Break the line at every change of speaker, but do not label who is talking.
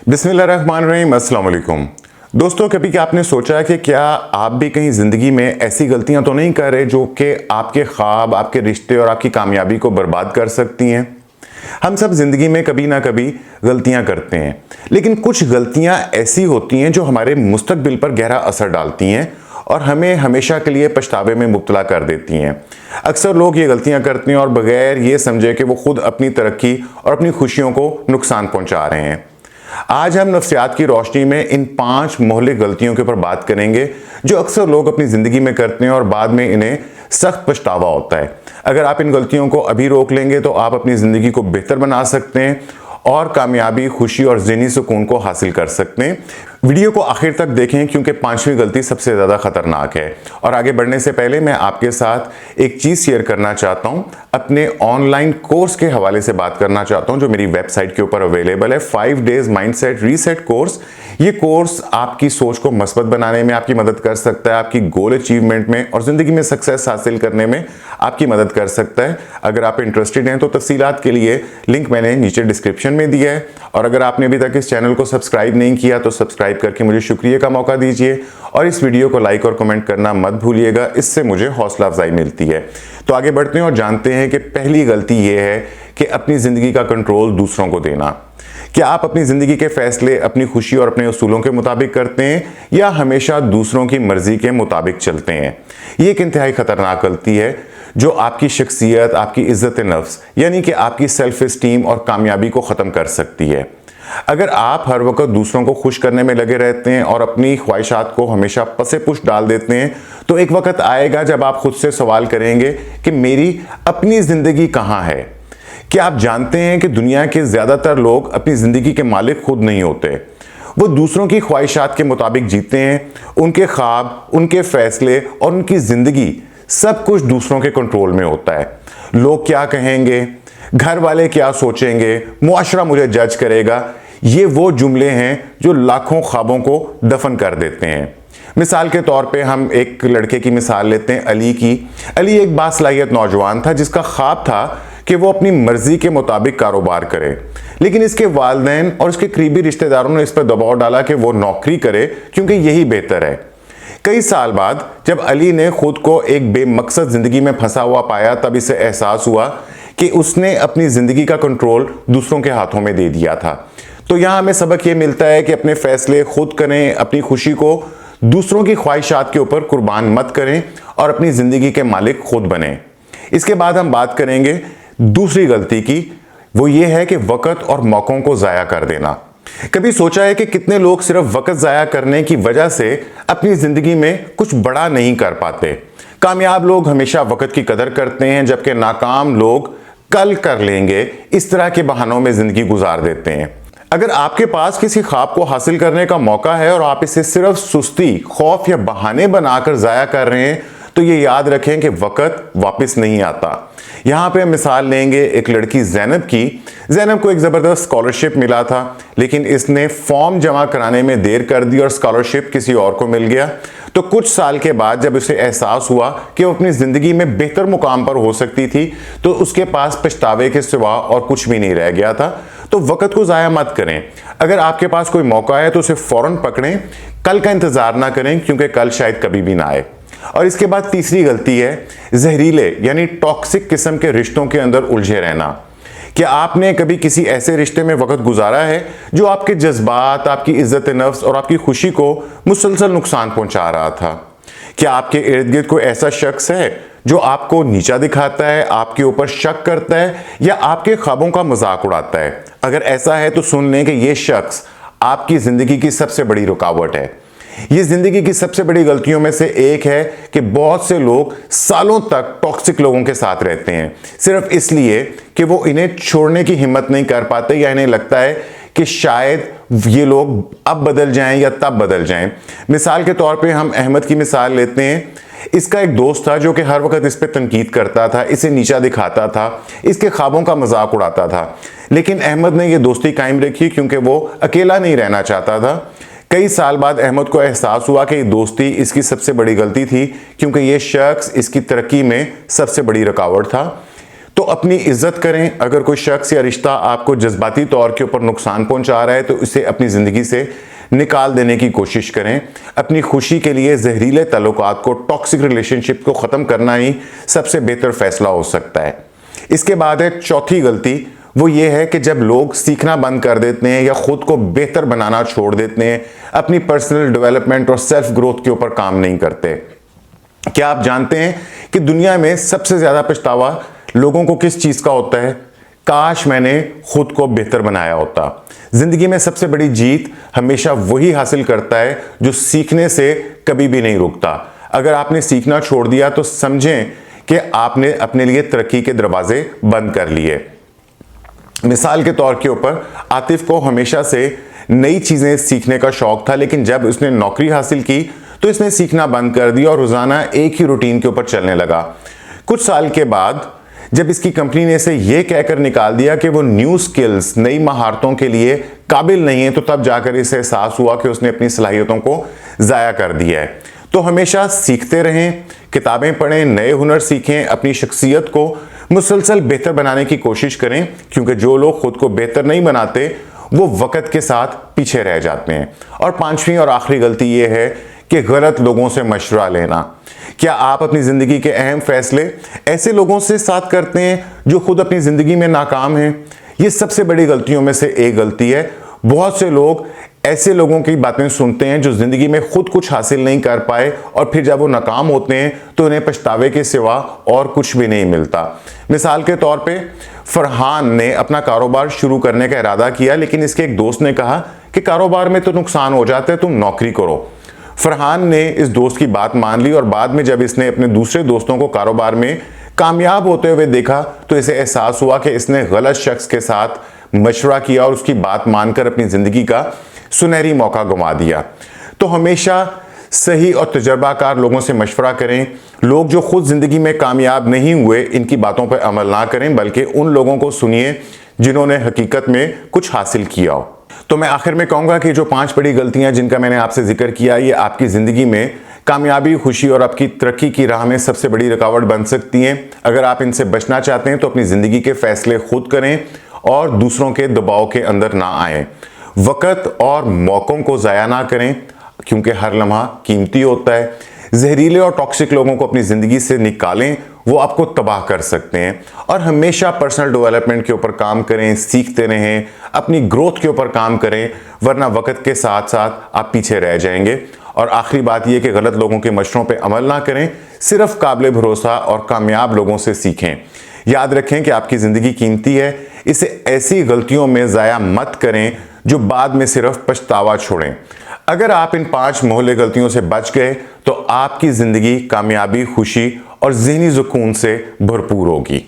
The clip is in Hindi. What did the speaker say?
बिस्मिल्लाहिर्रहमानिर्रहीम, अस्सलाम वालेकुम। दोस्तों, कभी क्या आपने सोचा है कि क्या आप भी कहीं ज़िंदगी में ऐसी गलतियां तो नहीं कर रहे जो कि आपके ख्वाब, आपके रिश्ते और आपकी कामयाबी को बर्बाद कर सकती हैं। हम सब ज़िंदगी में कभी ना कभी गलतियां करते हैं, लेकिन कुछ गलतियां ऐसी होती हैं जो हमारे मुस्तकबिल पर गहरा असर डालती हैं और हमें हमेशा के लिए पछतावे में मुब्तला कर देती हैं। अक्सर लोग ये गलतियां करते हैं और बगैर ये समझे कि वो खुद अपनी तरक्की और अपनी खुशियों को नुकसान पहुंचा रहे हैं। आज हम नफ्सियात की रोशनी में इन 5 मोहलिक गलतियों के ऊपर बात करेंगे जो अक्सर लोग अपनी ज़िंदगी में करते हैं और बाद में इन्हें सख्त पछतावा होता है। अगर आप इन गलतियों को अभी रोक लेंगे तो आप अपनी ज़िंदगी को बेहतर बना सकते हैं और कामयाबी, खुशी और ज़हनी सुकून को हासिल कर सकते हैं। वीडियो को आखिर तक देखें क्योंकि 5वीं गलती सबसे ज़्यादा ख़तरनाक है। और आगे बढ़ने से पहले मैं आपके साथ एक चीज़ शेयर करना चाहता हूँ। अपने ऑनलाइन कोर्स के हवाले से बात करना चाहता हूँ जो मेरी वेबसाइट के ऊपर अवेलेबल है। 5 डेज़ माइंडसेट रीसेट कोर्स। ये कोर्स आपकी सोच को मस्बत बनाने में आपकी मदद कर सकता है, आपकी गोल अचीवमेंट में और ज़िंदगी में सक्सेस हासिल करने में आपकी मदद कर सकता है। अगर आप इंटरेस्टेड हैं तो तफसीलात के लिए लिंक मैंने नीचे डिस्क्रिप्शन में दिया है। और अगर आपने अभी तक इस चैनल को सब्सक्राइब नहीं किया तो सब्सक्राइब करके मुझे शुक्रिया का मौका दीजिए और इस वीडियो को लाइक और कमेंट करना मत भूलिएगा, इससे मुझे हौसला अफजाई मिलती है। तो आगे बढ़ते हैं और जानते हैं कि पहली गलती यह है कि अपनी ज़िंदगी का कंट्रोल दूसरों को देना। क्या आप अपनी ज़िंदगी के फैसले अपनी खुशी और अपने उसूलों के मुताबिक करते हैं या हमेशा दूसरों की मर्जी के मुताबिक चलते हैं? ये एक इंतहाई खतरनाक गलती है जो आपकी शख्सियत, आपकी इज्जत नफ्स यानी कि आपकी सेल्फ इस्टीम और कामयाबी को ख़त्म कर सकती है। अगर आप हर वक्त दूसरों को खुश करने में लगे रहते हैं और अपनी ख्वाहिशात को हमेशा पसे पुश डाल देते हैं तो एक वक्त आएगा जब आप खुद से सवाल करेंगे कि मेरी अपनी ज़िंदगी कहाँ है। क्या आप जानते हैं कि दुनिया के ज़्यादातर लोग अपनी ज़िंदगी के मालिक खुद नहीं होते, वो दूसरों की ख्वाहिशात के मुताबिक जीते हैं। उनके ख्वाब, उनके फैसले और उनकी ज़िंदगी सब कुछ दूसरों के कंट्रोल में होता है। लोग क्या कहेंगे, घर वाले क्या सोचेंगे, मुआशरा मुझे जज करेगा, ये वो जुमले हैं जो लाखों ख्वाबों को दफन कर देते हैं। मिसाल के तौर पे हम एक लड़के की मिसाल लेते हैं, अली की। अली एक बासलाहियत नौजवान था जिसका ख्वाब था कि वो अपनी मर्जी के मुताबिक कारोबार करे, लेकिन इसके वालिदैन और इसके करीबी रिश्तेदारों ने इस पर दबाव डाला कि वो नौकरी करे क्योंकि यही बेहतर है। कई साल बाद जब अली ने खुद को एक बेमकसद जिंदगी में फंसा हुआ पाया तब इसे एहसास हुआ कि उसने अपनी जिंदगी का कंट्रोल दूसरों के हाथों में दे दिया था। तो यहाँ हमें सबक ये मिलता है कि अपने फैसले खुद करें, अपनी खुशी को दूसरों की ख्वाहिशात के ऊपर कुर्बान मत करें और अपनी जिंदगी के मालिक खुद बने। इसके बाद हम बात करेंगे दूसरी गलती की, वो ये है कि वक्त और मौकों को ज़ाया कर देना। कभी सोचा है कि कितने लोग सिर्फ वक्त ज़ाया करने की वजह से अपनी ज़िंदगी में कुछ बड़ा नहीं कर पाते? कामयाब लोग हमेशा वक्त की कदर करते हैं जबकि नाकाम लोग कल कर लेंगे इस तरह के बहानों में ज़िंदगी गुजार देते हैं। अगर आपके पास किसी ख्वाब को हासिल करने का मौका है और आप इसे सिर्फ सुस्ती, खौफ या बहाने बनाकर ज़ाया कर रहे हैं तो ये याद रखें कि वक्त वापस नहीं आता। यहाँ पे मिसाल लेंगे एक लड़की ज़ैनब की। ज़ैनब को एक ज़बरदस्त स्कॉलरशिप मिला था, लेकिन इसने फॉर्म जमा कराने में देर कर दी और स्कॉलरशिप किसी और को मिल गया। तो कुछ साल के बाद जब उसे एहसास हुआ कि वो अपनी ज़िंदगी में बेहतर मुकाम पर हो सकती थी तो उसके पास पछतावे के सिवा और कुछ भी नहीं रह गया था। तो वक्त को ज़ाया मत करें। अगर आपके पास कोई मौका है तो उसे फ़ौरन पकड़ें, कल का इंतज़ार ना करें क्योंकि कल शायद कभी भी ना आए। और इसके बाद तीसरी गलती है जहरीले यानी टॉक्सिक किस्म के रिश्तों के अंदर उलझे रहना। क्या आपने कभी किसी ऐसे रिश्ते में वक्त गुजारा है जो आपके जज्बात, आपकी इज्जत नफ्स और आपकी खुशी को मुसलसल नुकसान पहुंचा रहा था? क्या आपके इर्द गिर्द कोई ऐसा शख्स है जो आपको नीचा दिखाता है, आपके ऊपर शक करता है या आपके ख्वाबों का मजाक उड़ाता है? अगर ऐसा है तो सुन लें कि यह शख्स आपकी जिंदगी की सबसे बड़ी रुकावट है। ये जिंदगी की सबसे बड़ी गलतियों में से एक है कि बहुत से लोग सालों तक टॉक्सिक लोगों के साथ रहते हैं सिर्फ इसलिए कि वो इन्हें छोड़ने की हिम्मत नहीं कर पाते या इन्हें लगता है कि शायद ये लोग अब बदल जाएं या तब बदल जाएं। मिसाल के तौर पे हम अहमद की मिसाल लेते हैं। इसका एक दोस्त था जो कि हर वक्त इस पे तनकीद करता था, इसे नीचा दिखाता था, इसके ख्वाबों का मजाक उड़ाता था, लेकिन अहमद ने ये दोस्ती कायम रखी क्योंकि वो अकेला नहीं रहना चाहता था। कई साल बाद अहमद को एहसास हुआ कि दोस्ती इसकी सबसे बड़ी गलती थी क्योंकि ये शख्स इसकी तरक्की में सबसे बड़ी रुकावट था। तो अपनी इज्जत करें। अगर कोई शख्स या रिश्ता आपको जज्बाती तौर के ऊपर नुकसान पहुंचा रहा है तो इसे अपनी ज़िंदगी से निकाल देने की कोशिश करें। अपनी खुशी के लिए जहरीले ताल्लुकात को, टॉक्सिक रिलेशनशिप को ख़त्म करना ही सबसे बेहतर फैसला हो सकता है। इसके बाद है चौथी गलती, वो ये है कि जब लोग सीखना बंद कर देते हैं या खुद को बेहतर बनाना छोड़ देते हैं, अपनी पर्सनल डेवलपमेंट और सेल्फ ग्रोथ के ऊपर काम नहीं करते। क्या आप जानते हैं कि दुनिया में सबसे ज़्यादा पछतावा लोगों को किस चीज़ का होता है? काश मैंने खुद को बेहतर बनाया होता। जिंदगी में सबसे बड़ी जीत हमेशा वही हासिल करता है जो सीखने से कभी भी नहीं रुकता। अगर आपने सीखना छोड़ दिया तो समझें कि आपने अपने लिए तरक्की के दरवाजे बंद कर लिए। मिसाल के तौर के ऊपर आतिफ को हमेशा से नई चीज़ें सीखने का शौक था, लेकिन जब उसने नौकरी हासिल की तो इसने सीखना बंद कर दिया और रोज़ाना एक ही रूटीन के ऊपर चलने लगा। कुछ साल के बाद जब इसकी कंपनी ने इसे यह कहकर निकाल दिया कि वो न्यू स्किल्स, नई महारतों के लिए काबिल नहीं है, तो तब जाकर इसे एहसास हुआ कि उसने अपनी सलाहियतों को ज़ाया कर दिया है। तो हमेशा सीखते रहें, किताबें पढ़ें, नए हुनर सीखें, अपनी शख्सियत को मुसलसल बेहतर बनाने की कोशिश करें, क्योंकि जो लोग खुद को बेहतर नहीं बनाते वो वक्त के साथ पीछे रह जाते हैं। और पांचवी और आखिरी गलती ये है कि गलत लोगों से मशवरा लेना। क्या आप अपनी ज़िंदगी के अहम फैसले ऐसे लोगों से साथ करते हैं जो खुद अपनी ज़िंदगी में नाकाम हैं? ये सबसे बड़ी गलतियों में से एक गलती है। बहुत से लोग ऐसे लोगों की बातें सुनते हैं जो ज़िंदगी में खुद कुछ हासिल नहीं कर पाए और फिर जब वो नाकाम होते हैं तो उन्हें पछतावे के सिवा और कुछ भी नहीं मिलता। मिसाल के तौर पे फरहान ने अपना कारोबार शुरू करने का इरादा किया, लेकिन इसके एक दोस्त ने कहा कि कारोबार में तो नुकसान हो जाता है, तुम नौकरी करो। फरहान ने इस दोस्त की बात मान ली और बाद में जब इसने अपने दूसरे दोस्तों को कारोबार में कामयाब होते हुए देखा तो इसे एहसास हुआ कि इसने गलत शख्स के साथ मशवरा किया और उसकी बात मानकर अपनी ज़िंदगी का सुनहरी मौका गंवा दिया। तो हमेशा सही और तजर्बाकार लोगों से मशवरा करें। लोग जो खुद ज़िंदगी में कामयाब नहीं हुए, इनकी बातों पर अमल ना करें, बल्कि उन लोगों को सुनिए जिन्होंने हकीकत में कुछ हासिल किया हो। तो मैं आखिर में कहूँगा कि जो 5 बड़ी गलतियाँ जिनका मैंने आपसे जिक्र किया, ये आपकी ज़िंदगी में कामयाबी, खुशी और आपकी तरक्की की राह में सबसे बड़ी रुकावट बन सकती हैं। अगर आप इनसे बचना चाहते हैं तो अपनी ज़िंदगी के फैसले खुद करें और दूसरों के दबाव के अंदर ना आएँ। वक़्त और मौक़ों को ज़ाया ना करें, क्योंकि हर लम्हा कीमती होता है। जहरीले और टॉक्सिक लोगों को अपनी ज़िंदगी से निकालें, वो आपको तबाह कर सकते हैं। और हमेशा पर्सनल डेवलपमेंट के ऊपर काम करें, सीखते रहें, अपनी ग्रोथ के ऊपर काम करें, वरना वक्त के साथ साथ आप पीछे रह जाएंगे। और आखिरी बात यह कि गलत लोगों के मशवरों पे अमल ना करें, सिर्फ काबिल भरोसा और कामयाब लोगों से सीखें। याद रखें कि आपकी ज़िंदगी कीमती है, इसे ऐसी गलतियों में ज़ाया मत करें जो बाद में सिर्फ पछतावा छोड़ें। अगर आप इन 5 मोहल्ले गलतियों से बच गए तो आपकी ज़िंदगी कामयाबी, खुशी और ज़हनी सुकून से भरपूर होगी।